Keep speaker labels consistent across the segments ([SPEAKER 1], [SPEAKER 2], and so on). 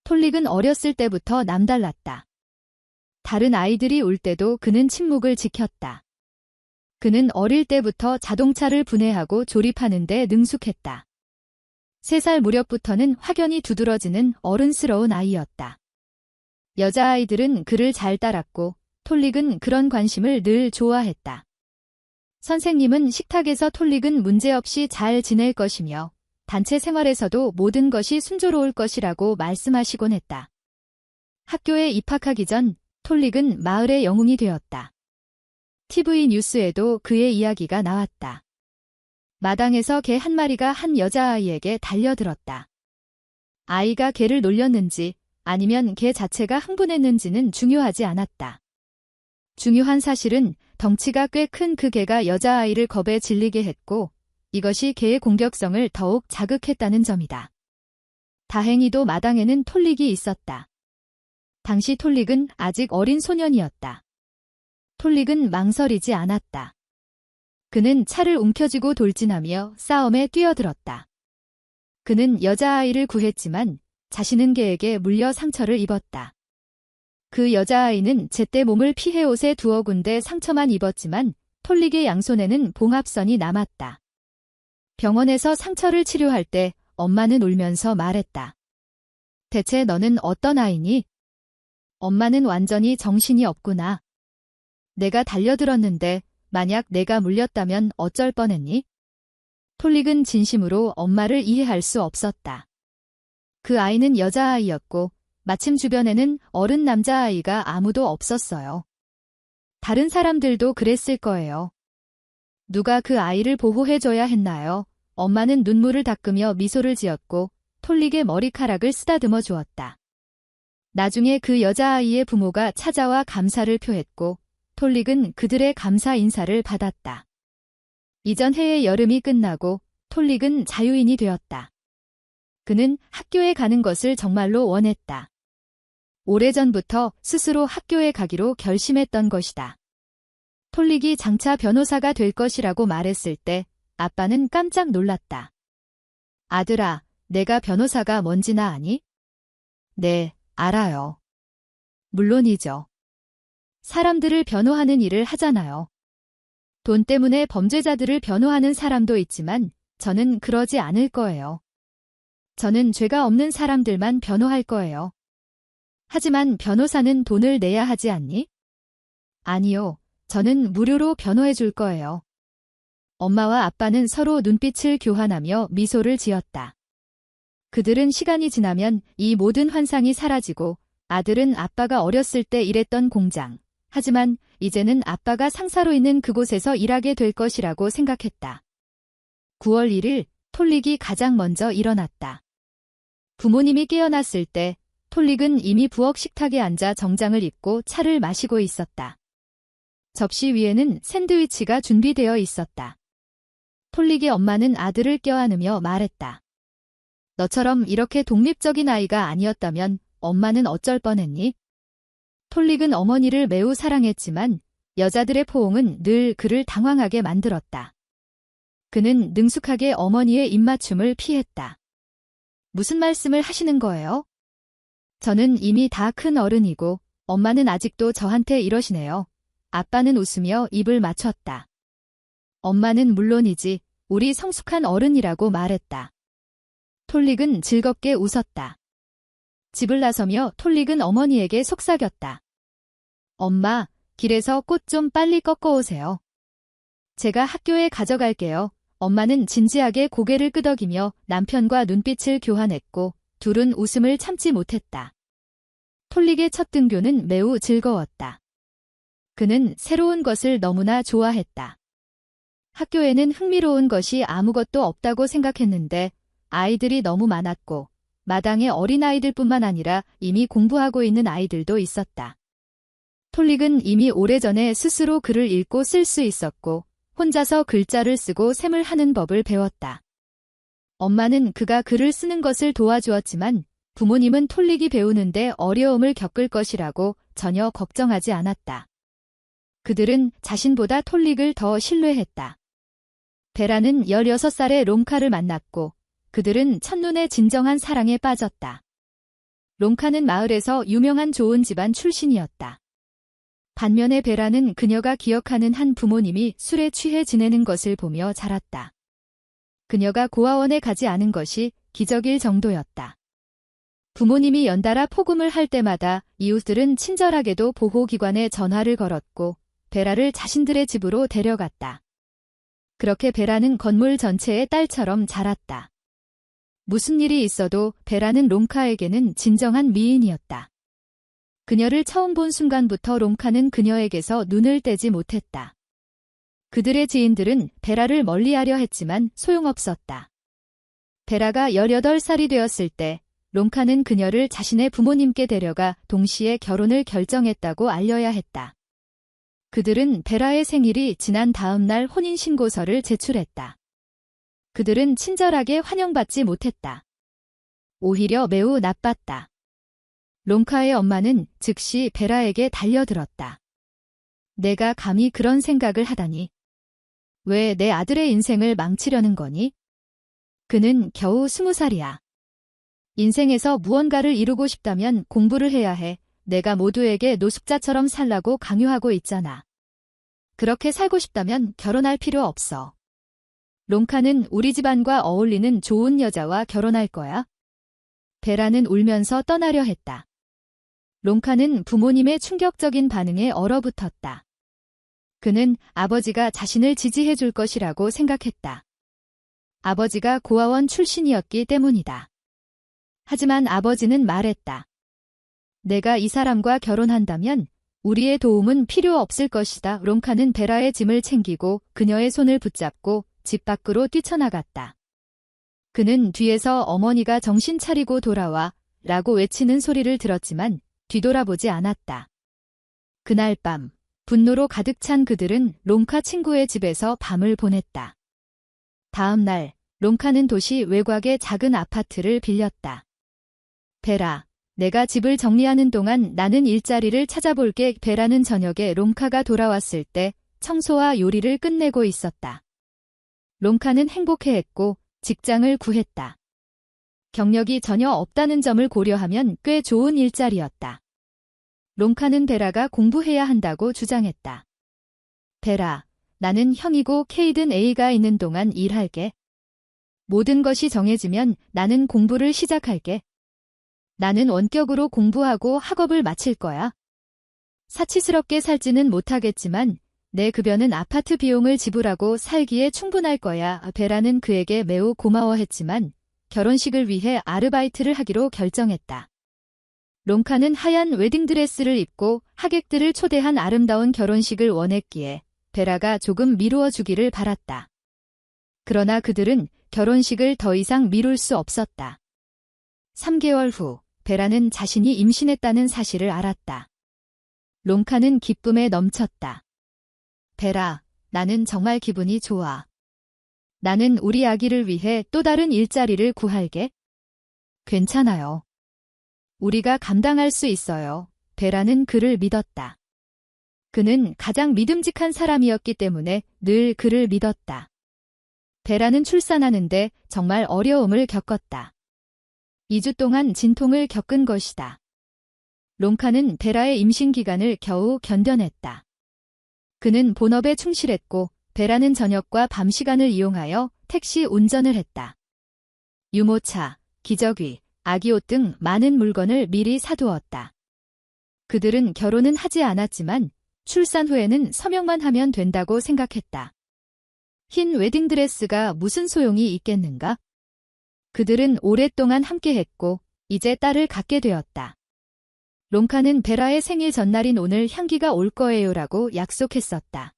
[SPEAKER 1] 톨릭은 어렸을 때부터 남달랐다. 다른 아이들이 울 때도 그는 침묵을 지켰다. 그는 어릴 때부터 자동차를 분해하고 조립하는 데 능숙했다. 3살 무렵부터는 확연히 두드러지는 어른스러운 아이였다. 여자아이들은 그를 잘 따랐고 톨릭은 그런 관심을 늘 좋아했다. 선생님은 식탁에서 톨릭은 문제없이 잘 지낼 것이며 단체 생활에서도 모든 것이 순조로울 것이라고 말씀하시곤 했다. 학교에 입학하기 전 톨릭은 마을의 영웅이 되었다. TV 뉴스에도 그의 이야기가 나왔다. 마당에서 개 한 마리가 한 여자아이에게 달려들었다. 아이가 개를 놀렸는지 아니면 개 자체가 흥분했는지는 중요하지 않았다. 중요한 사실은 덩치가 꽤 큰 그 개가 여자아이를 겁에 질리게 했고 이것이 개의 공격성을 더욱 자극했다는 점이다. 다행히도 마당에는 톨릭이 있었다. 당시 톨릭은 아직 어린 소년이었다. 톨릭은 망설이지 않았다. 그는 차를 움켜쥐고 돌진하며 싸움에 뛰어들었다. 그는 여자아이를 구했지만 자신은 개에게 물려 상처를 입었다. 그 여자아이는 제때 몸을 피해 옷에 두어 군데 상처만 입었지만 톨릭의 양손에는 봉합선이 남았다. 병원에서 상처를 치료할 때 엄마는 울면서 말했다. 대체 너는 어떤 아이니? 엄마는 완전히 정신이 없구나. 내가 달려들었는데 만약 내가 물렸다면 어쩔 뻔했니? 톨릭은 진심으로 엄마를 이해할 수 없었다. 그 아이는 여자아이였고 마침 주변에는 어른 남자아이가 아무도 없었어요. 다른 사람들도 그랬을 거예요. 누가 그 아이를 보호해줘야 했나요? 엄마는 눈물을 닦으며 미소를 지었고 톨릭의 머리카락을 쓰다듬어 주었다. 나중에 그 여자아이의 부모가 찾아와 감사를 표했고 톨릭은 그들의 감사 인사를 받았다. 이전 해의 여름이 끝나고 톨릭은 자유인이 되었다. 그는 학교에 가는 것을 정말로 원했다. 오래전부터 스스로 학교에 가기로 결심했던 것이다. 톨릭이 장차 변호사가 될 것이라고 말했을 때 아빠는 깜짝 놀랐다. 아들아, 내가 변호사가 뭔지나 아니? 네, 알아요. 물론이죠. 사람들을 변호하는 일을 하잖아요. 돈 때문에 범죄자들을 변호하는 사람도 있지만 저는 그러지 않을 거예요. 저는 죄가 없는 사람들만 변호할 거예요. 하지만 변호사는 돈을 내야 하지 않니? 아니요, 저는 무료로 변호해 줄 거예요. 엄마와 아빠는 서로 눈빛을 교환하며 미소를 지었다. 그들은 시간이 지나면 이 모든 환상이 사라지고 아들은 아빠가 어렸을 때 일했던 공장, 하지만 이제는 아빠가 상사로 있는 그곳에서 일하게 될 것이라고 생각했다. 9월 1일 톨릭이 가장 먼저 일어났다. 부모님이 깨어났을 때 톨릭은 이미 부엌 식탁에 앉아 정장을 입고 차를 마시고 있었다. 접시 위에는 샌드위치가 준비되어 있었다. 톨릭의 엄마는 아들을 껴안으며 말했다. 너처럼 이렇게 독립적인 아이가 아니었다면 엄마는 어쩔 뻔했니? 톨릭은 어머니를 매우 사랑했지만 여자들의 포옹은 늘 그를 당황하게 만들었다. 그는 능숙하게 어머니의 입맞춤을 피했다. 무슨 말씀을 하시는 거예요? 저는 이미 다 큰 어른이고 엄마는 아직도 저한테 이러시네요. 아빠는 웃으며 입을 맞췄다. 엄마는 물론이지 우리 성숙한 어른이라고 말했다. 톨릭은 즐겁게 웃었다. 집을 나서며 톨릭은 어머니에게 속삭였다. 엄마, 길에서 꽃 좀 빨리 꺾어오세요. 제가 학교에 가져갈게요. 엄마는 진지하게 고개를 끄덕이며 남편과 눈빛을 교환했고 둘은 웃음을 참지 못했다. 톨릭의 첫 등교는 매우 즐거웠다. 그는 새로운 것을 너무나 좋아했다. 학교에는 흥미로운 것이 아무것도 없다고 생각했는데 아이들이 너무 많았고 마당에 어린아이들뿐만 아니라 이미 공부하고 있는 아이들도 있었다. 톨릭은 이미 오래전에 스스로 글을 읽고 쓸 수 있었고 혼자서 글자를 쓰고 셈을 하는 법을 배웠다. 엄마는 그가 글을 쓰는 것을 도와주었지만 부모님은 톨릭이 배우는데 어려움을 겪을 것이라고 전혀 걱정하지 않았다. 그들은 자신보다 톨릭을 더 신뢰했다. 베라는 16살의 롬카를 만났고 그들은 첫눈에 진정한 사랑에 빠졌다. 롱카는 마을에서 유명한 좋은 집안 출신이었다. 반면에 베라는 그녀가 기억하는 한 부모님이 술에 취해 지내는 것을 보며 자랐다. 그녀가 고아원에 가지 않은 것이 기적일 정도였다. 부모님이 연달아 폭음을 할 때마다 이웃들은 친절하게도 보호기관에 전화를 걸었고 베라를 자신들의 집으로 데려갔다. 그렇게 베라는 건물 전체의 딸처럼 자랐다. 무슨 일이 있어도 베라는 롱카에게는 진정한 미인이었다. 그녀를 처음 본 순간부터 롱카는 그녀에게서 눈을 떼지 못했다. 그들의 지인들은 베라를 멀리하려 했지만 소용없었다. 베라가 18살이 되었을 때 롱카는 그녀를 자신의 부모님께 데려가 동시에 결혼을 결정했다고 알려야 했다. 그들은 베라의 생일이 지난 다음 날 혼인신고서를 제출했다. 그들은 친절하게 환영받지 못했다. 오히려 매우 나빴다. 롱카의 엄마는 즉시 베라에게 달려들었다. 내가 감히 그런 생각을 하다니. 왜 내 아들의 인생을 망치려는 거니? 그는 겨우 20살이야. 인생에서 무언가를 이루고 싶다면 공부를 해야 해. 내가 모두에게 노숙자처럼 살라고 강요하고 있잖아. 그렇게 살고 싶다면 결혼할 필요 없어. 롱카는 우리 집안과 어울리는 좋은 여자와 결혼할 거야. 베라는 울면서 떠나려 했다. 롱카는 부모님의 충격적인 반응에 얼어붙었다. 그는 아버지가 자신을 지지해 줄 것이라고 생각했다. 아버지가 고아원 출신이었기 때문이다. 하지만 아버지는 말했다. 내가 이 사람과 결혼한다면 우리의 도움은 필요 없을 것이다. 롱카는 베라의 짐을 챙기고 그녀의 손을 붙잡고 집 밖으로 뛰쳐나갔다. 그는 뒤에서 어머니가 정신 차리고 돌아와 라고 외치는 소리를 들었지만 뒤돌아보지 않았다. 그날 밤 분노로 가득 찬 그들은 롱카 친구의 집에서 밤을 보냈다. 다음 날 롱카는 도시 외곽의 작은 아파트를 빌렸다. 베라, 내가 집을 정리하는 동안 나는 일자리를 찾아볼게. 베라는 저녁에 롱카가 돌아왔을 때 청소와 요리를 끝내고 있었다. 롱카는 행복해했고 직장을 구했다. 경력이 전혀 없다는 점을 고려하면 꽤 좋은 일자리였다. 롱카는 베라가 공부해야 한다고 주장했다. 베라, 나는 형이고 케이든 A가 있는 동안 일할게. 모든 것이 정해지면 나는 공부를 시작할게. 나는 원격으로 공부하고 학업을 마칠 거야. 사치스럽게 살지는 못하겠지만 내 급여는 아파트 비용을 지불하고 살기에 충분할 거야. 베라는 그에게 매우 고마워했지만 결혼식을 위해 아르바이트를 하기로 결정했다. 롱카는 하얀 웨딩드레스를 입고 하객들을 초대한 아름다운 결혼식을 원했기에 베라가 조금 미루어 주기를 바랐다. 그러나 그들은 결혼식을 더 이상 미룰 수 없었다. 3개월 후 베라는 자신이 임신했다는 사실을 알았다. 롱카는 기쁨에 넘쳤다. 베라, 나는 정말 기분이 좋아. 나는 우리 아기를 위해 또 다른 일자리를 구할게. 괜찮아요. 우리가 감당할 수 있어요. 베라는 그를 믿었다. 그는 가장 믿음직한 사람이었기 때문에 늘 그를 믿었다. 베라는 출산하는데 정말 어려움을 겪었다. 2주 동안 진통을 겪은 것이다. 롱카는 베라의 임신 기간을 겨우 견뎌냈다. 그는 본업에 충실했고 베라는 저녁과 밤 시간을 이용하여 택시 운전을 했다. 유모차, 기저귀, 아기 옷 등 많은 물건을 미리 사두었다. 그들은 결혼은 하지 않았지만 출산 후에는 서명만 하면 된다고 생각했다. 흰 웨딩드레스가 무슨 소용이 있겠는가? 그들은 오랫동안 함께했고 이제 딸을 갖게 되었다. 롱카는 베라의 생일 전날인 오늘 향기가 올 거예요라고 약속했었다.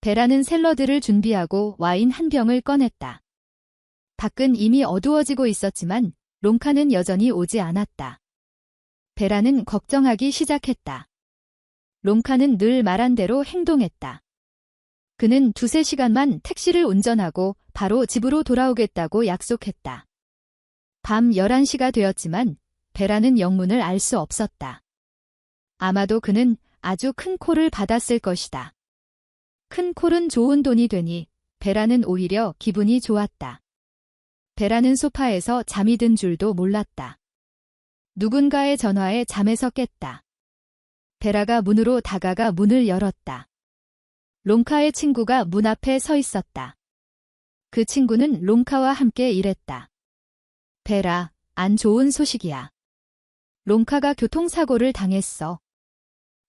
[SPEAKER 1] 베라는 샐러드를 준비하고 와인 한 병을 꺼냈다. 밖은 이미 어두워지고 있었지만 롱카는 여전히 오지 않았다. 베라는 걱정하기 시작했다. 롱카는 늘 말한 대로 행동했다. 그는 2~3시간만 택시를 운전하고 바로 집으로 돌아오겠다고 약속했다. 밤 11시가 되었지만 베라는 영문을 알 수 없었다. 아마도 그는 아주 큰 콜을 받았을 것이다. 큰 콜은 좋은 돈이 되니 베라는 오히려 기분이 좋았다. 베라는 소파에서 잠이 든 줄도 몰랐다. 누군가의 전화에 잠에서 깼다. 베라가 문으로 다가가 문을 열었다. 롱카의 친구가 문 앞에 서 있었다. 그 친구는 롱카와 함께 일했다. 베라, 안 좋은 소식이야. 롱카가 교통사고를 당했어.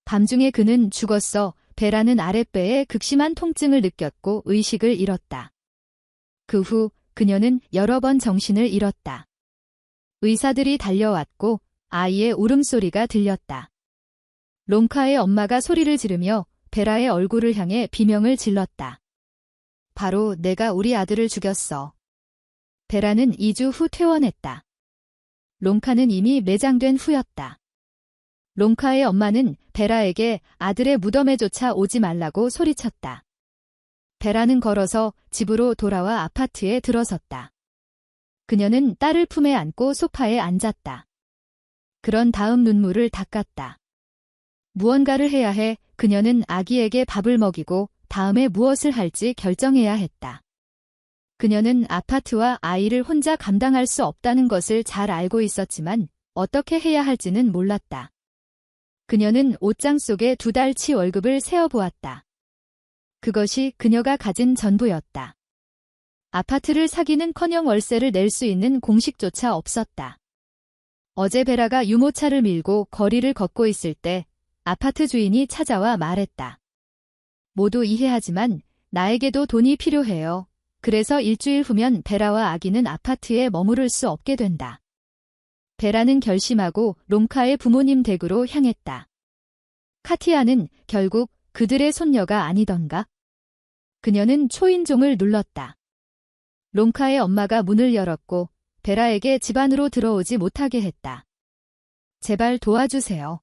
[SPEAKER 1] 밤중에 그는 죽었어. 베라는 아랫배에 극심한 통증을 느꼈고 의식을 잃었다. 그 후 그녀는 여러 번 정신을 잃었다. 의사들이 달려왔고 아이의 울음소리가 들렸다. 롱카의 엄마가 소리를 지르며 베라의 얼굴을 향해 비명을 질렀다. 바로 내가 우리 아들을 죽였어. 베라는 2주 후 퇴원했다. 롱카는 이미 매장된 후였다. 롱카의 엄마는 베라에게 아들의 무덤에조차 오지 말라고 소리쳤다. 베라는 걸어서 집으로 돌아와 아파트에 들어섰다. 그녀는 딸을 품에 안고 소파에 앉았다. 그런 다음 눈물을 닦았다. 무언가를 해야 해. 그녀는 아기에게 밥을 먹이고 다음에 무엇을 할지 결정해야 했다. 그녀는 아파트와 아이를 혼자 감당할 수 없다는 것을 잘 알고 있었지만 어떻게 해야 할지는 몰랐다. 그녀는 옷장 속에 2달치 월급을 세어보았다. 그것이 그녀가 가진 전부였다. 아파트를 사기는커녕 월세를 낼 수 있는 공식조차 없었다. 어제 베라가 유모차를 밀고 거리를 걷고 있을 때 아파트 주인이 찾아와 말했다. 모두 이해하지만 나에게도 돈이 필요해요. 그래서 일주일 후면 베라와 아기는 아파트에 머무를 수 없게 된다. 베라는 결심하고 롱카의 부모님 댁으로 향했다. 카티아는 결국 그들의 손녀가 아니던가? 그녀는 초인종을 눌렀다. 롱카의 엄마가 문을 열었고 베라에게 집 안으로 들어오지 못하게 했다. 제발 도와주세요.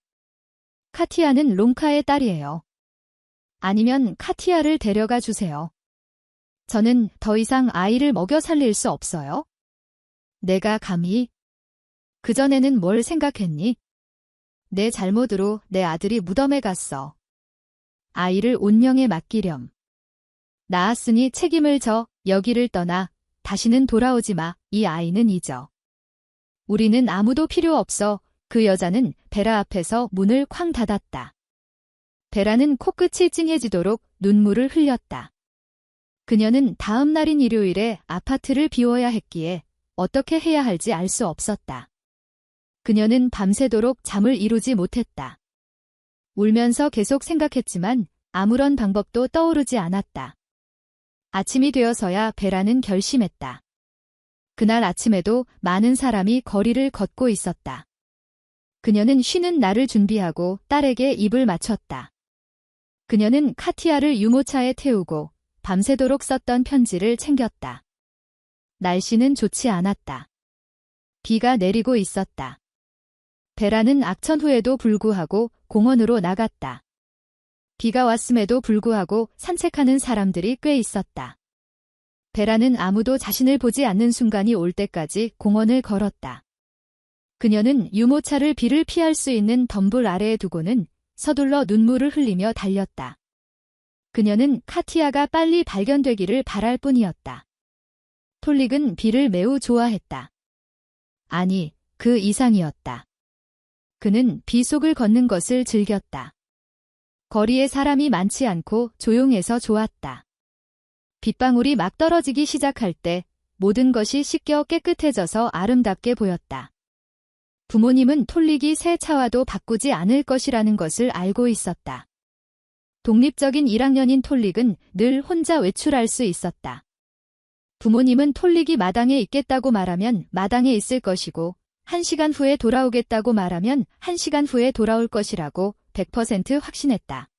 [SPEAKER 1] 카티아는 롱카의 딸이에요. 아니면 카티아를 데려가 주세요. 저는 더 이상 아이를 먹여 살릴 수 없어요. 내가 감히? 그전에는 뭘 생각했니? 내 잘못으로 내 아들이 무덤에 갔어. 아이를 운명에 맡기렴. 낳았으니 책임을 져. 여기를 떠나. 다시는 돌아오지 마. 이 아이는 잊어. 우리는 아무도 필요 없어. 그 여자는 베라 앞에서 문을 쾅 닫았다. 베라는 코끝이 찡해지도록 눈물을 흘렸다. 그녀는 다음 날인 일요일에 아파트를 비워야 했기에 어떻게 해야 할지 알 수 없었다. 그녀는 밤새도록 잠을 이루지 못했다. 울면서 계속 생각했지만 아무런 방법도 떠오르지 않았다. 아침이 되어서야 베라는 결심했다. 그날 아침에도 많은 사람이 거리를 걷고 있었다. 그녀는 쉬는 날을 준비하고 딸에게 입을 맞췄다. 그녀는 카티아를 유모차에 태우고 밤새도록 썼던 편지를 챙겼다. 날씨는 좋지 않았다. 비가 내리고 있었다. 베라는 악천 후에도 불구하고 공원으로 나갔다. 비가 왔음에도 불구하고 산책하는 사람들이 꽤 있었다. 베라는 아무도 자신을 보지 않는 순간이 올 때까지 공원을 걸었다. 그녀는 유모차를 비를 피할 수 있는 덤불 아래에 두고는 서둘러 눈물을 흘리며 달렸다. 그녀는 카티아가 빨리 발견되기를 바랄 뿐이었다. 톨릭은 비를 매우 좋아했다. 아니, 그 이상이었다. 그는 비 속을 걷는 것을 즐겼다. 거리에 사람이 많지 않고 조용해서 좋았다. 빗방울이 막 떨어지기 시작할 때 모든 것이 씻겨 깨끗해져서 아름답게 보였다. 부모님은 톨릭이 새 차와도 바꾸지 않을 것이라는 것을 알고 있었다. 독립적인 1학년인 톨릭은 늘 혼자 외출할 수 있었다. 부모님은 톨릭이 마당에 있겠다고 말하면 마당에 있을 것이고 1시간 후에 돌아오겠다고 말하면 1시간 후에 돌아올 것이라고 100% 확신했다.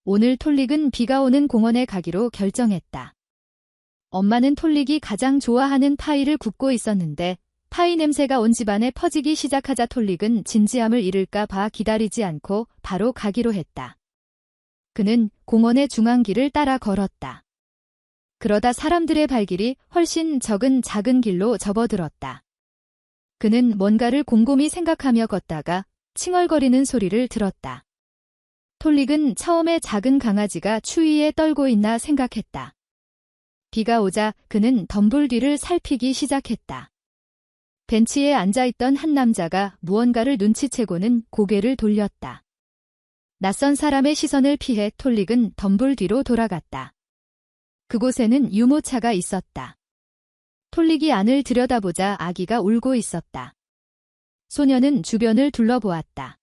[SPEAKER 1] 오늘 톨릭은 비가 오는 공원에 가기로 결정했다. 엄마는 톨릭이 가장 좋아하는 파이를 굽고 있었는데 파이 냄새가 온 집안에 퍼지기 시작하자 톨릭은 진지함을 잃을까 봐 기다리지 않고 바로 가기로 했다. 그는 공원의 중앙길을 따라 걸었다. 그러다 사람들의 발길이 훨씬 적은 작은 길로 접어들었다. 그는 뭔가를 곰곰이 생각하며 걷다가 칭얼거리는 소리를 들었다. 톨릭은 처음에 작은 강아지가 추위에 떨고 있나 생각했다. 비가 오자 그는 덤불 뒤를 살피기 시작했다. 벤치에 앉아있던 한 남자가 무언가를 눈치채고는 고개를 돌렸다. 낯선 사람의 시선을 피해 톨릭은 덤불 뒤로 돌아갔다. 그곳에는 유모차가 있었다. 톨릭이 안을 들여다보자 아기가 울고 있었다. 소녀는 주변을 둘러보았다.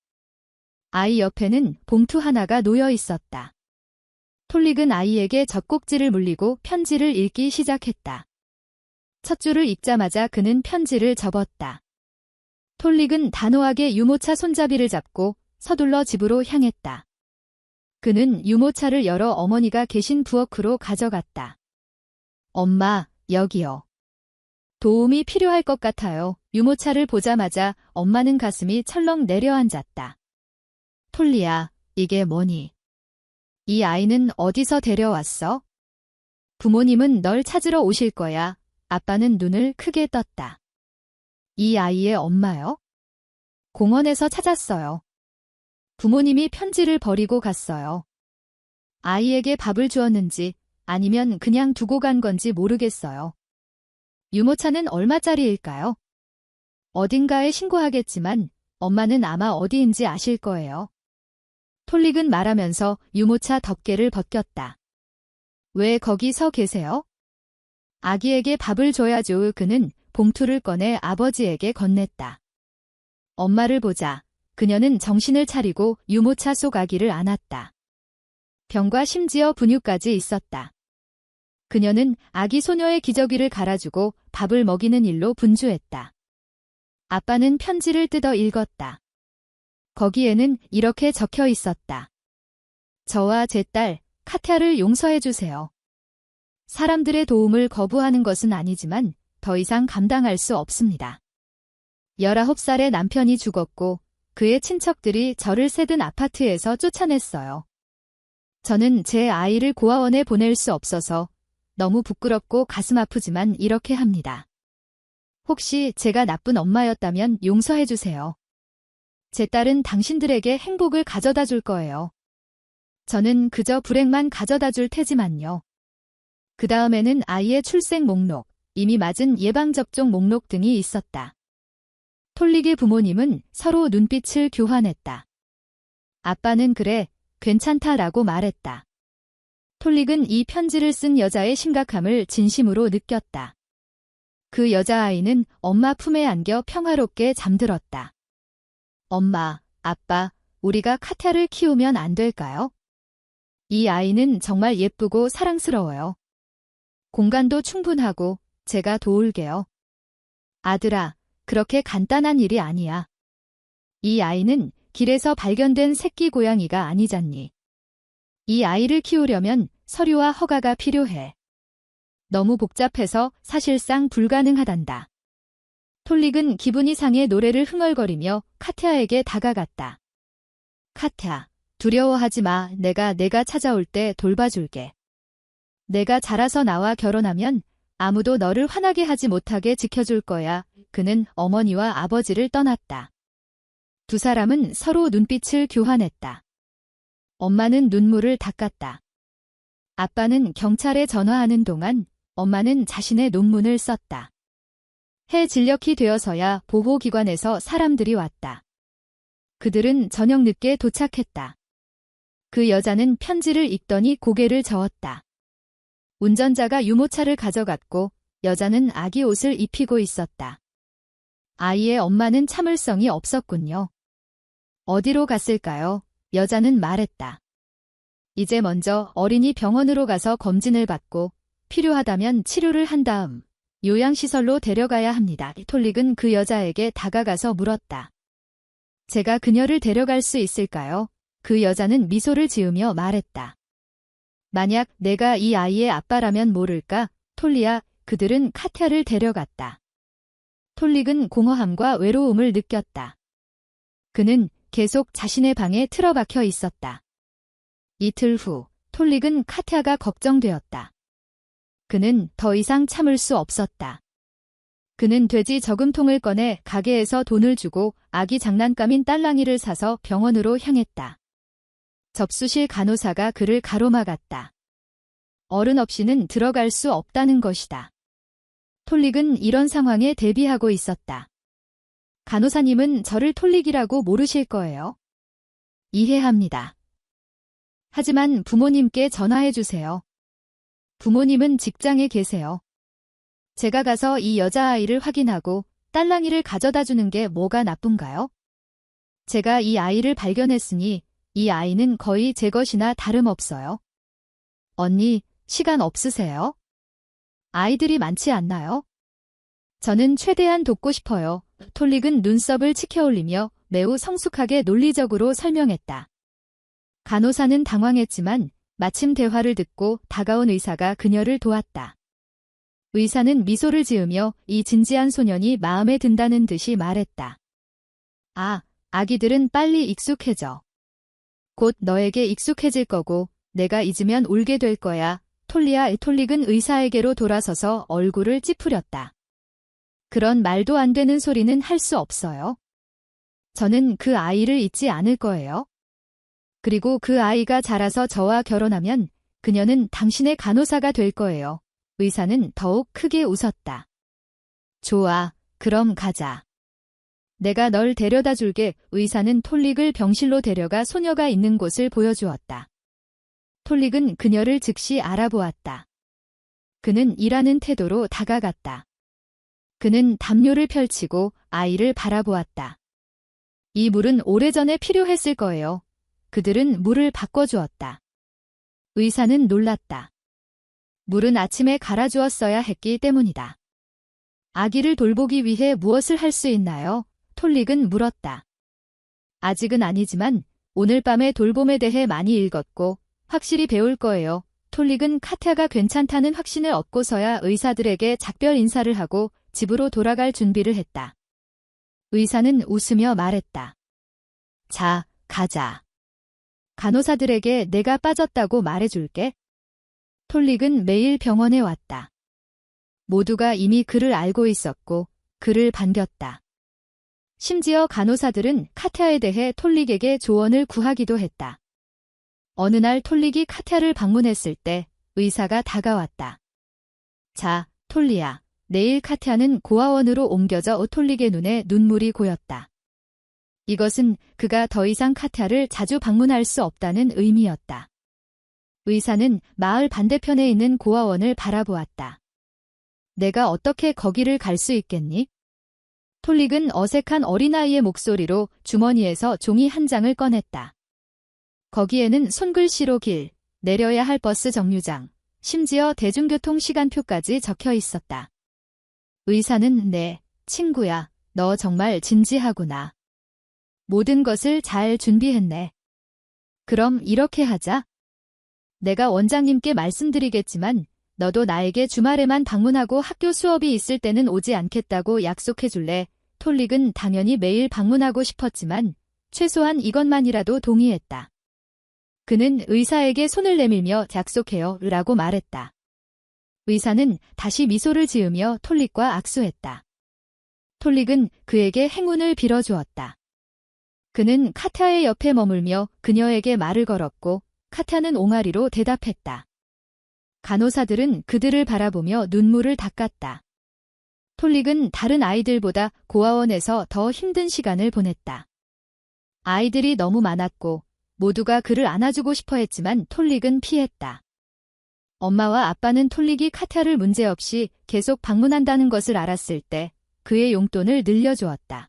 [SPEAKER 1] 아이 옆에는 봉투 하나가 놓여 있었다. 톨릭은 아이에게 젖꼭지를 물리고 편지를 읽기 시작했다. 첫 줄을 읽자마자 그는 편지를 접었다. 톨릭은 단호하게 유모차 손잡이를 잡고 서둘러 집으로 향했다. 그는 유모차를 열어 어머니가 계신 부엌으로 가져갔다. 엄마, 여기요. 도움이 필요할 것 같아요. 유모차를 보자마자 엄마는 가슴이 철렁 내려앉았다. 톨리야, 이게 뭐니? 이 아이는 어디서 데려왔어? 부모님은 널 찾으러 오실 거야. 아빠는 눈을 크게 떴다. 이 아이의 엄마요? 공원에서 찾았어요. 부모님이 편지를 버리고 갔어요. 아이에게 밥을 주었는지 아니면 그냥 두고 간 건지 모르겠어요. 유모차는 얼마짜리일까요? 어딘가에 신고하겠지만 엄마는 아마 어디인지 아실 거예요. 톨릭은 말하면서 유모차 덮개를 벗겼다. 왜 거기 서 계세요? 아기에게 밥을 줘야죠. 그는 봉투를 꺼내 아버지에게 건넸다. 엄마를 보자. 그녀는 정신을 차리고 유모차 속 아기를 안았다. 병과 심지어 분유까지 있었다. 그녀는 아기 소녀의 기저귀를 갈아주고 밥을 먹이는 일로 분주했다. 아빠는 편지를 뜯어 읽었다. 거기에는 이렇게 적혀 있었다. 저와 제 딸 카티아를 용서해 주세요. 사람들의 도움을 거부하는 것은 아니지만 더 이상 감당할 수 없습니다. 19살의 남편이 죽었고 그의 친척들이 저를 세든 아파트에서 쫓아냈어요. 저는 제 아이를 고아원에 보낼 수 없어서 너무 부끄럽고 가슴 아프지만 이렇게 합니다. 혹시 제가 나쁜 엄마였다면 용서해 주세요. 제 딸은 당신들에게 행복을 가져다 줄 거예요. 저는 그저 불행만 가져다 줄 테지만요. 그 다음에는 아이의 출생 목록, 이미 맞은 예방접종 목록 등이 있었다. 톨릭의 부모님은 서로 눈빛을 교환했다. 아빠는 그래, 괜찮다라고 말했다. 톨릭은 이 편지를 쓴 여자의 심각함을 진심으로 느꼈다. 그 여자아이는 엄마 품에 안겨 평화롭게 잠들었다. 엄마, 아빠, 우리가 카티아를 키우면 안 될까요? 이 아이는 정말 예쁘고 사랑스러워요. 공간도 충분하고 제가 도울게요. 아들아, 그렇게 간단한 일이 아니야. 이 아이는 길에서 발견된 새끼 고양이가 아니잖니. 이 아이를 키우려면 서류와 허가가 필요해. 너무 복잡해서 사실상 불가능하단다. 톨릭은 기분이 상해 노래를 흥얼거리며 카티아에게 다가갔다. 카티아, 두려워하지 마. 내가 찾아올 때 돌봐줄게. 내가 자라서 나와 결혼하면 아무도 너를 화나게 하지 못하게 지켜줄 거야. 그는 어머니와 아버지를 떠났다. 두 사람은 서로 눈빛을 교환했다. 엄마는 눈물을 닦았다. 아빠는 경찰에 전화하는 동안 엄마는 자신의 논문을 썼다. 해 진력이 되어서야 보호기관에서 사람들이 왔다. 그들은 저녁 늦게 도착했다. 그 여자는 편지를 읽더니 고개를 저었다. 운전자가 유모차를 가져갔고 여자는 아기 옷을 입히고 있었다. 아이의 엄마는 참을성이 없었군요. 어디로 갔을까요? 여자는 말했다. 이제 먼저 어린이 병원으로 가서 검진을 받고 필요하다면 치료를 한 다음 요양시설로 데려가야 합니다. 톨릭은 그 여자에게 다가가서 물었다. 제가 그녀를 데려갈 수 있을까요? 그 여자는 미소를 지으며 말했다. 만약 내가 이 아이의 아빠라면 모를까? 톨리야, 그들은 카티아를 데려갔다. 톨릭은 공허함과 외로움을 느꼈다. 그는 계속 자신의 방에 틀어박혀 있었다. 이틀 후, 톨릭은 카티아가 걱정되었다. 그는 더 이상 참을 수 없었다. 그는 돼지 저금통을 꺼내 가게에서 돈을 주고 아기 장난감인 딸랑이를 사서 병원으로 향했다. 접수실 간호사가 그를 가로막았다. 어른 없이는 들어갈 수 없다는 것이다. 톨릭은 이런 상황에 대비하고 있었다. 간호사님은 저를 톨릭이라고 모르실 거예요. 이해합니다. 하지만 부모님께 전화해 주세요. 부모님은 직장에 계세요. 제가 가서 이 여자아이를 확인하고 딸랑이를 가져다 주는 게 뭐가 나쁜가요? 제가 이 아이를 발견했으니 이 아이는 거의 제 것이나 다름없어요. 언니, 시간 없으세요? 아이들이 많지 않나요? 저는 최대한 돕고 싶어요. 톨릭은 눈썹을 치켜올리며 매우 성숙하게 논리적으로 설명했다. 간호사는 당황했지만 마침 대화를 듣고 다가온 의사가 그녀를 도왔다. 의사는 미소를 지으며 이 진지한 소년이 마음에 든다는 듯이 말했다. 아, 아기들은 빨리 익숙해져. 곧 너에게 익숙해질 거고 내가 잊으면 울게 될 거야. 톨릭은 의사에게로 돌아서서 얼굴을 찌푸렸다. 그런 말도 안 되는 소리는 할 수 없어요. 저는 그 아이를 잊지 않을 거예요. 그리고 그 아이가 자라서 저와 결혼하면 그녀는 당신의 간호사가 될 거예요. 의사는 더욱 크게 웃었다. 좋아, 그럼 가자. 내가 널 데려다 줄게. 의사는 톨릭을 병실로 데려가 소녀가 있는 곳을 보여주었다. 톨릭은 그녀를 즉시 알아보았다. 그는 일하는 태도로 다가갔다. 그는 담요를 펼치고 아이를 바라보았다. 이 물은 오래전에 필요했을 거예요. 그들은 물을 바꿔주었다. 의사는 놀랐다. 물은 아침에 갈아주었어야 했기 때문이다. 아기를 돌보기 위해 무엇을 할 수 있나요? 톨릭은 물었다. 아직은 아니지만 오늘 밤에 돌봄에 대해 많이 읽었고 확실히 배울 거예요. 톨릭은 카티아가 괜찮다는 확신을 얻고서야 의사들에게 작별 인사를 하고 집으로 돌아갈 준비를 했다. 의사는 웃으며 말했다. 자, 가자. 간호사들에게 내가 빠졌다고 말해줄게. 톨릭은 매일 병원에 왔다. 모두가 이미 그를 알고 있었고 그를 반겼다. 심지어 간호사들은 카티아에 대해 톨릭에게 조언을 구하기도 했다. 어느 날 톨릭이 카티아를 방문했을 때 의사가 다가왔다. 자, 톨리야. 내일 카티아는 고아원으로 옮겨져. 톨릭의 눈에 눈물이 고였다. 이것은 그가 더 이상 카티아를 자주 방문할 수 없다는 의미였다. 의사는 마을 반대편에 있는 고아원을 바라보았다. 내가 어떻게 거기를 갈 수 있겠니? 톨릭은 어색한 어린아이의 목소리로 주머니에서 종이 한 장을 꺼냈다. 거기에는 손글씨로 길, 내려야 할 버스 정류장, 심지어 대중교통 시간표까지 적혀 있었다. 의사는 네, 친구야, 너 정말 진지하구나. 모든 것을 잘 준비했네. 그럼 이렇게 하자. 내가 원장님께 말씀드리겠지만 너도 나에게 주말에만 방문하고 학교 수업이 있을 때는 오지 않겠다고 약속해줄래? 톨릭은 당연히 매일 방문하고 싶었지만 최소한 이것만이라도 동의했다. 그는 의사에게 손을 내밀며 약속해요 라고 말했다. 의사는 다시 미소를 지으며 톨릭과 악수했다. 톨릭은 그에게 행운을 빌어주었다. 그는 카티아의 옆에 머물며 그녀에게 말을 걸었고 카티아는 옹알이로 대답했다. 간호사들은 그들을 바라보며 눈물을 닦았다. 톨릭은 다른 아이들보다 고아원에서 더 힘든 시간을 보냈다. 아이들이 너무 많았고 모두가 그를 안아주고 싶어 했지만 톨릭은 피했다. 엄마와 아빠는 톨릭이 카티아를 문제없이 계속 방문한다는 것을 알았을 때 그의 용돈을 늘려주었다.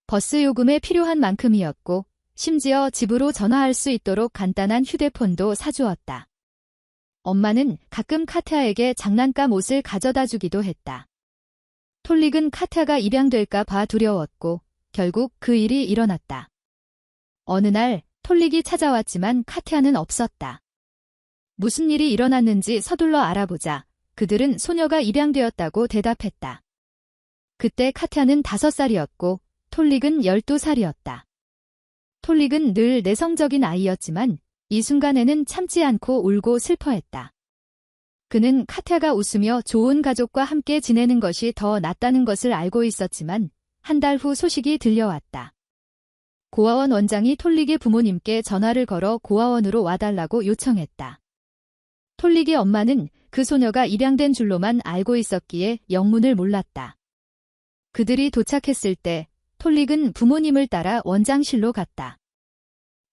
[SPEAKER 1] 버스 요금에 필요한 만큼이었고 심지어 집으로 전화할 수 있도록 간단한 휴대폰도 사주었다. 엄마는 가끔 카티아에게 장난감 옷을 가져다 주기도 했다. 톨릭은 카티아가 입양될까 봐 두려웠고 결국 그 일이 일어났다. 어느 날 톨릭이 찾아왔지만 카티아는 없었다. 무슨 일이 일어났는지 서둘러 알아보자. 그들은 소녀가 입양되었다고 대답했다. 그때 카티아는 5살이었고 톨릭은 12살이었다. 톨릭은 늘 내성적인 아이였지만 이 순간에는 참지 않고 울고 슬퍼했다. 그는 카티아가 웃으며 좋은 가족과 함께 지내는 것이 더 낫다는 것을 알고 있었지만 한 달 후 소식이 들려왔다. 고아원 원장이 톨릭의 부모님께 전화를 걸어 고아원으로 와달라고 요청했다. 톨릭의 엄마는 그 소녀가 입양된 줄로만 알고 있었기에 영문을 몰랐다. 그들이 도착했을 때 톨릭은 부모님을 따라 원장실로 갔다.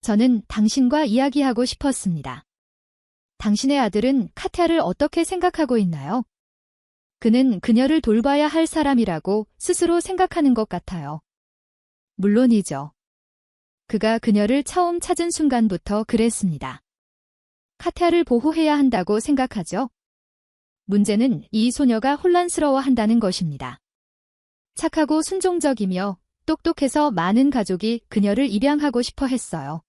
[SPEAKER 1] 저는 당신과 이야기하고 싶었습니다. 당신의 아들은 카티아를 어떻게 생각하고 있나요? 그는 그녀를 돌봐야 할 사람이라고 스스로 생각하는 것 같아요. 물론이죠. 그가 그녀를 처음 찾은 순간부터 그랬습니다. 카티아를 보호해야 한다고 생각하죠. 문제는 이 소녀가 혼란스러워한다는 것입니다. 착하고 순종적이며 똑똑해서 많은 가족이 그녀를 입양하고 싶어 했어요.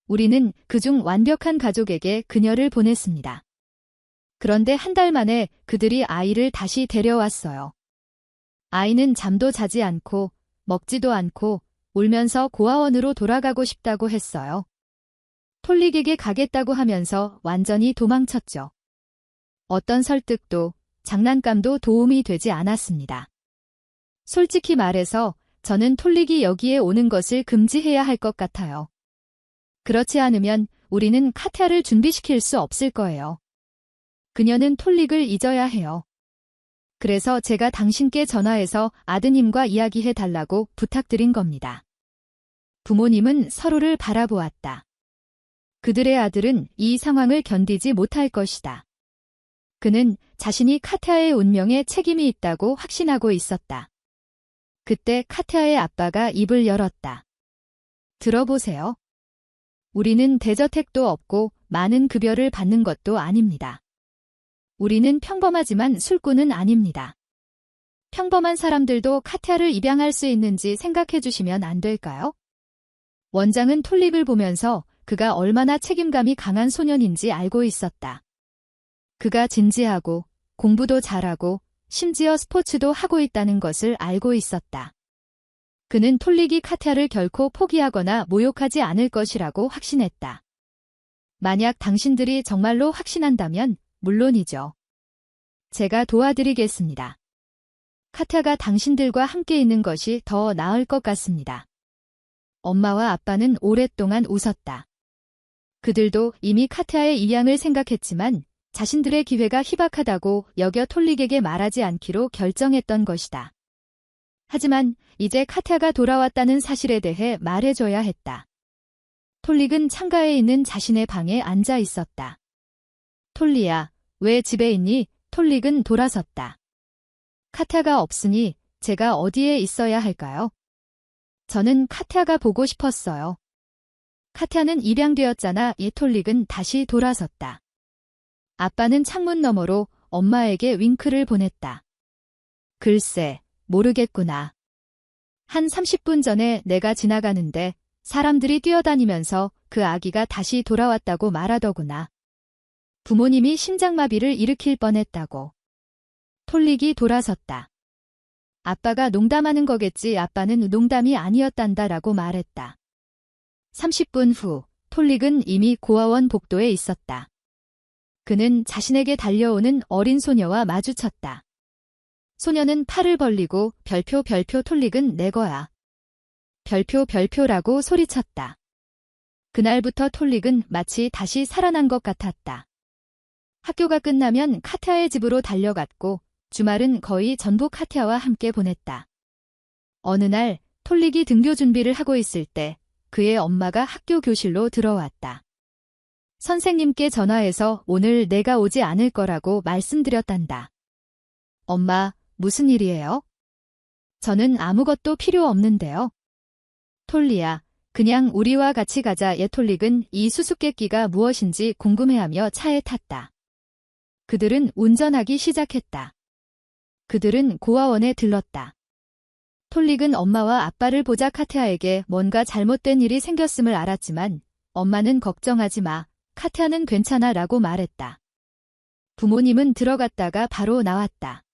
[SPEAKER 1] 우리는 그중 완벽한 가족에게 그녀를 보냈습니다. 그런데 한 달 만에 그들이 아이를 다시 데려왔어요. 아이는 잠도 자지 않고 먹지도 않고 울면서 고아원으로 돌아가고 싶다고 했어요. 톨릭에게 가겠다고 하면서 완전히 도망쳤죠. 어떤 설득도 장난감도 도움이 되지 않았습니다. 솔직히 말해서 저는 톨릭이 여기에 오는 것을 금지해야 할 것 같아요. 그렇지 않으면 우리는 카티아를 준비시킬 수 없을 거예요. 그녀는 톨릭을 잊어야 해요. 그래서 제가 당신께 전화해서 아드님과 이야기해 달라고 부탁드린 겁니다. 부모님은 서로를 바라보았다. 그들의 아들은 이 상황을 견디지 못할 것이다. 그는 자신이 카티아의 운명에 책임이 있다고 확신하고 있었다. 그때 카티아의 아빠가 입을 열었다. 들어보세요. 우리는 대저택도 없고 많은 급여를 받는 것도 아닙니다. 우리는 평범하지만 술꾼은 아닙니다. 평범한 사람들도 카티아를 입양할 수 있는지 생각해 주시면 안 될까요? 원장은 톨릭을 보면서 그가 얼마나 책임감이 강한 소년인지 알고 있었다. 그가 진지하고 공부도 잘하고 심지어 스포츠도 하고 있다는 것을 알고 있었다. 그는 톨릭이 카티아를 결코 포기하거나 모욕하지 않을 것이라고 확신했다. 만약 당신들이 정말로 확신한다면 물론이죠. 제가 도와드리겠습니다. 카티아가 당신들과 함께 있는 것이 더 나을 것 같습니다. 엄마와 아빠는 오랫동안 웃었다. 그들도 이미 카티아의 입양을 생각했지만 자신들의 기회가 희박하다고 여겨 톨릭에게 말하지 않기로 결정했던 것이다. 하지만 이제 카티아가 돌아왔다는 사실에 대해 말해줘야 했다. 톨릭은 창가에 있는 자신의 방에 앉아 있었다. 톨리야, 왜 집에 있니? 톨릭은 돌아섰다. 카티아가 없으니 제가 어디에 있어야 할까요? 저는 카티아가 보고 싶었어요. 카티아는 입양되었잖아. 이 톨릭은 다시 돌아섰다. 아빠는 창문 너머로 엄마에게 윙크를 보냈다. 글쎄, 모르겠구나. 한 30분 전에 내가 지나가는데 사람들이 뛰어다니면서 그 아기가 다시 돌아왔다고 말하더구나. 부모님이 심장마비를 일으킬 뻔했다고. 톨릭이 돌아섰다. 아빠가 농담하는 거겠지. 아빠는 농담이 아니었단다라고 말했다. 30분 후 톨릭은 이미 고아원 복도에 있었다. 그는 자신에게 달려오는 어린 소녀와 마주쳤다. 소녀는 팔을 벌리고 별표 톨릭은 내 거야. 별표라고 소리쳤다. 그날부터 톨릭은 마치 다시 살아난 것 같았다. 학교가 끝나면 카티아의 집으로 달려갔고 주말은 거의 전부 카티아와 함께 보냈다. 어느 날 톨릭이 등교 준비를 하고 있을 때 그의 엄마가 학교 교실로 들어왔다. 선생님께 전화해서 오늘 내가 오지 않을 거라고 말씀드렸단다. 엄마, 무슨 일이에요? 저는 아무것도 필요 없는데요. 톨리야, 그냥 우리와 같이 가자. 톨릭은 이 수수께끼가 무엇인지 궁금해하며 차에 탔다. 그들은 운전하기 시작했다. 그들은 고아원에 들렀다. 톨릭은 엄마와 아빠를 보자 카티아에게 뭔가 잘못된 일이 생겼음을 알았지만 엄마는 걱정하지 마. 카티아는 괜찮아 라고 말했다. 부모님은 들어갔다가 바로 나왔다.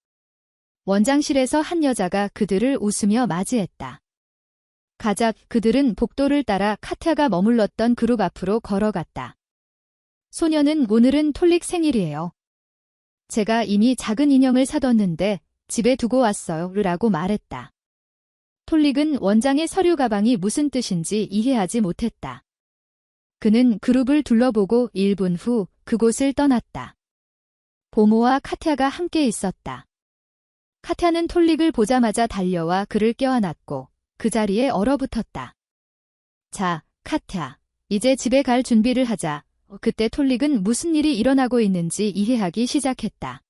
[SPEAKER 1] 원장실에서 한 여자가 그들을 웃으며 맞이했다. 가자. 그들은 복도를 따라 카티아가 머물렀던 그룹 앞으로 걸어갔다. 소녀는 오늘은 톨릭 생일이에요. 제가 이미 작은 인형을 사뒀는데 집에 두고 왔어요. 라고 말했다. 톨릭은 원장의 서류 가방이 무슨 뜻인지 이해하지 못했다. 그는 그룹을 둘러보고 1분 후 그곳을 떠났다. 보모와 카티아가 함께 있었다. 카티아는 톨릭을 보자마자 달려와 그를 껴안았고 그 자리에 얼어붙었다. 자, 카트야. 이제 집에 갈 준비를 하자. 그때 톨릭은 무슨 일이 일어나고 있는지 이해하기 시작했다.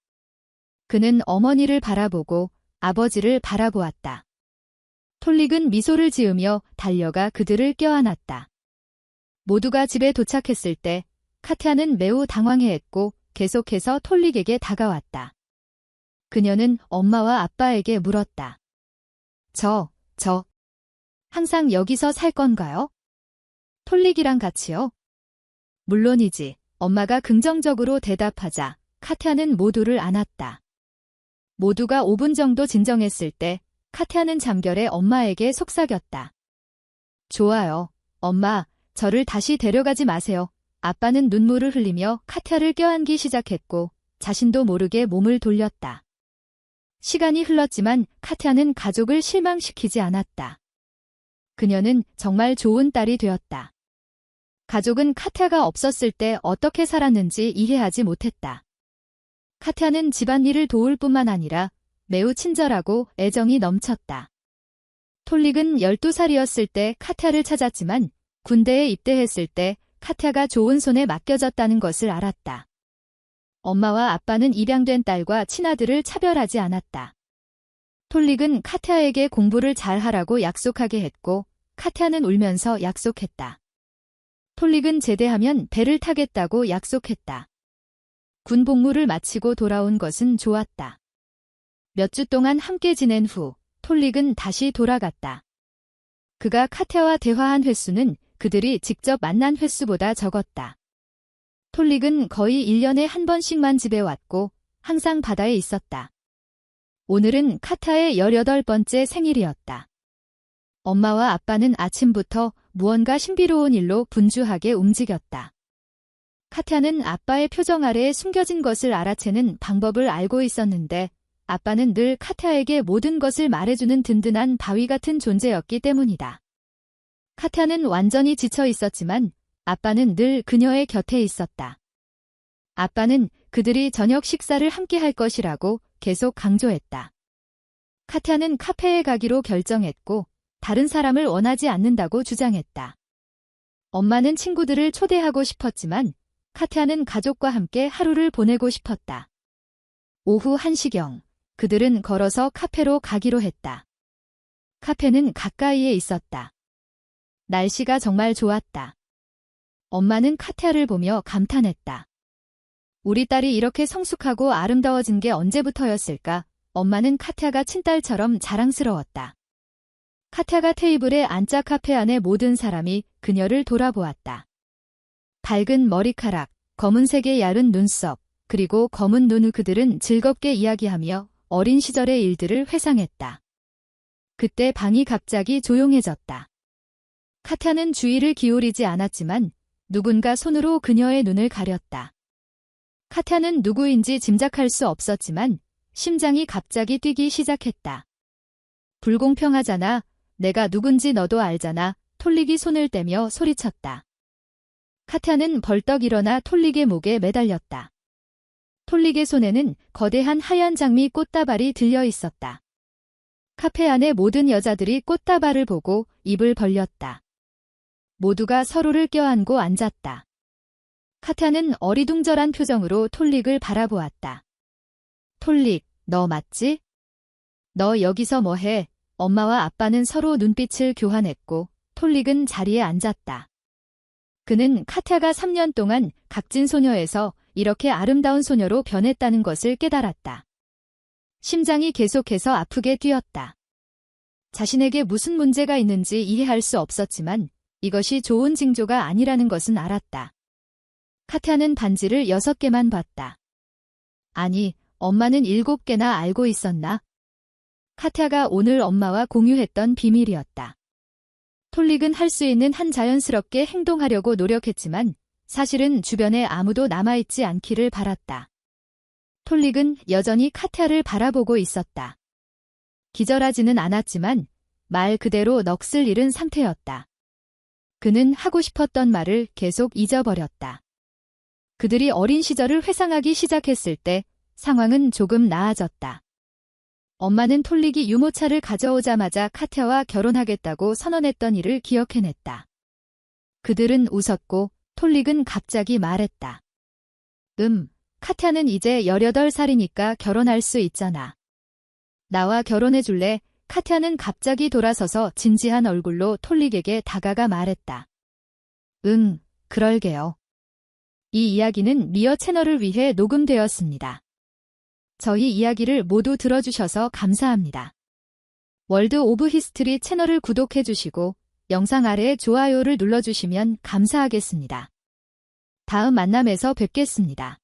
[SPEAKER 1] 그는 어머니를 바라보고 아버지를 바라보았다. 톨릭은 미소를 지으며 달려가 그들을 껴안았다. 모두가 집에 도착했을 때 카트야는 매우 당황해했고 계속해서 톨릭에게 다가왔다. 그녀는 엄마와 아빠에게 물었다. 저 항상 여기서 살 건가요? 톨릭이랑 같이요? 물론이지. 엄마가 긍정적으로 대답하자 카트야는 모두를 안았다. 모두가 5분 정도 진정했을 때 카트야는 잠결에 엄마에게 속삭였다. 좋아요. 엄마, 저를 다시 데려가지 마세요. 아빠는 눈물을 흘리며 카트야를 껴안기 시작했고 자신도 모르게 몸을 돌렸다. 시간이 흘렀지만 카트야는 가족을 실망시키지 않았다. 그녀는 정말 좋은 딸이 되었다. 가족은 카트야가 없었을 때 어떻게 살았는지 이해하지 못했다. 카트야는 집안일을 도울 뿐만 아니라 매우 친절하고 애정이 넘쳤다. 톨릭은 12살이었을 때 카트야를 찾았지만 군대에 입대했을 때 카트야가 좋은 손에 맡겨졌다는 것을 알았다. 엄마와 아빠는 입양된 딸과 친아들을 차별하지 않았다. 톨릭은 카트야에게 공부를 잘하라고 약속하게 했고 카트야는 울면서 약속했다. 톨릭은 제대하면 배를 타겠다고 약속했다. 군 복무를 마치고 돌아온 것은 좋았다. 몇 주 동안 함께 지낸 후 톨릭은 다시 돌아갔다. 그가 카트야와 대화한 횟수는 그들이 직접 만난 횟수보다 적었다. 톨릭은 거의 1년에 한 번씩만 집에 왔고 항상 바다에 있었다. 오늘은 카트야의 18번째 생일이었다. 엄마와 아빠는 아침부터 무언가 신비로운 일로 분주하게 움직였다. 카트야는 아빠의 표정 아래에 숨겨진 것을 알아채는 방법을 알고 있었는데 아빠는 늘 카트야에게 모든 것을 말해주는 든든한 바위 같은 존재였기 때문이다. 카트야는 완전히 지쳐 있었지만 아빠는 늘 그녀의 곁에 있었다. 아빠는 그들이 저녁 식사를 함께 할 것이라고 계속 강조했다. 카트야는 카페에 가기로 결정했고 다른 사람을 원하지 않는다고 주장했다. 엄마는 친구들을 초대하고 싶었지만 카트야는 가족과 함께 하루를 보내고 싶었다. 오후 1시경 그들은 걸어서 카페로 가기로 했다. 카페는 가까이에 있었다. 날씨가 정말 좋았다. 엄마는 카트야를 보며 감탄했다. 우리 딸이 이렇게 성숙하고 아름다워진 게 언제부터였을까? 엄마는 카트야가 친딸처럼 자랑스러웠다. 카트야가 테이블에 앉자 카페 안의 모든 사람이 그녀를 돌아보았다. 밝은 머리카락, 검은색의 얇은 눈썹, 그리고 검은 눈 그들은 즐겁게 이야기하며 어린 시절의 일들을 회상했다. 그때 방이 갑자기 조용해졌다. 카트야는 주의를 기울이지 않았지만 누군가 손으로 그녀의 눈을 가렸다. 카트야는 누구인지 짐작할 수 없었지만 심장이 갑자기 뛰기 시작했다. 불공평하잖아. 내가 누군지 너도 알잖아. 톨릭이 손을 떼며 소리쳤다. 카트야는 벌떡 일어나 톨릭의 목에 매달렸다. 톨릭의 손에는 거대한 하얀 장미 꽃다발이 들려 있었다. 카페 안의 모든 여자들이 꽃다발을 보고 입을 벌렸다. 모두가 서로를 껴안고 앉았다. 카트야는 어리둥절한 표정으로 톨릭을 바라보았다. 톨릭, 너 맞지? 너 여기서 뭐해? 엄마와 아빠는 서로 눈빛을 교환했고 톨릭은 자리에 앉았다. 그는 카트야가 3년 동안 각진 소녀에서 이렇게 아름다운 소녀로 변했다는 것을 깨달았다. 심장이 계속해서 아프게 뛰었다. 자신에게 무슨 문제가 있는지 이해할 수 없었지만 이것이 좋은 징조가 아니라는 것은 알았다. 카트야는 반지를 6개만 봤다. 아니, 엄마는 7개나 알고 있었나? 카트야가 오늘 엄마와 공유했던 비밀이었다. 톨릭은 할 수 있는 한 자연스럽게 행동하려고 노력했지만 사실은 주변에 아무도 남아있지 않기를 바랐다. 톨릭은 여전히 카트야를 바라보고 있었다. 기절하지는 않았지만 말 그대로 넋을 잃은 상태였다. 그는 하고 싶었던 말을 계속 잊어버렸다. 그들이 어린 시절을 회상하기 시작했을 때 상황은 조금 나아졌다. 엄마는 톨릭이 유모차를 가져오자마자 카티아와 결혼하겠다고 선언했던 일을 기억해냈다. 그들은 웃었고 톨릭은 갑자기 말했다. 카티아는 이제 18살이니까 결혼할 수 있잖아. 나와 결혼해줄래? 카티아는 갑자기 돌아서서 진지한 얼굴로 톨릭에게 다가가 말했다. 그럴게요. 이 이야기는 리어 채널을 위해 녹음되었습니다. 저희 이야기를 모두 들어주셔서 감사합니다. 월드 오브 히스토리 채널을 구독해주시고 영상 아래에 좋아요를 눌러주시면 감사하겠습니다. 다음 만남에서 뵙겠습니다.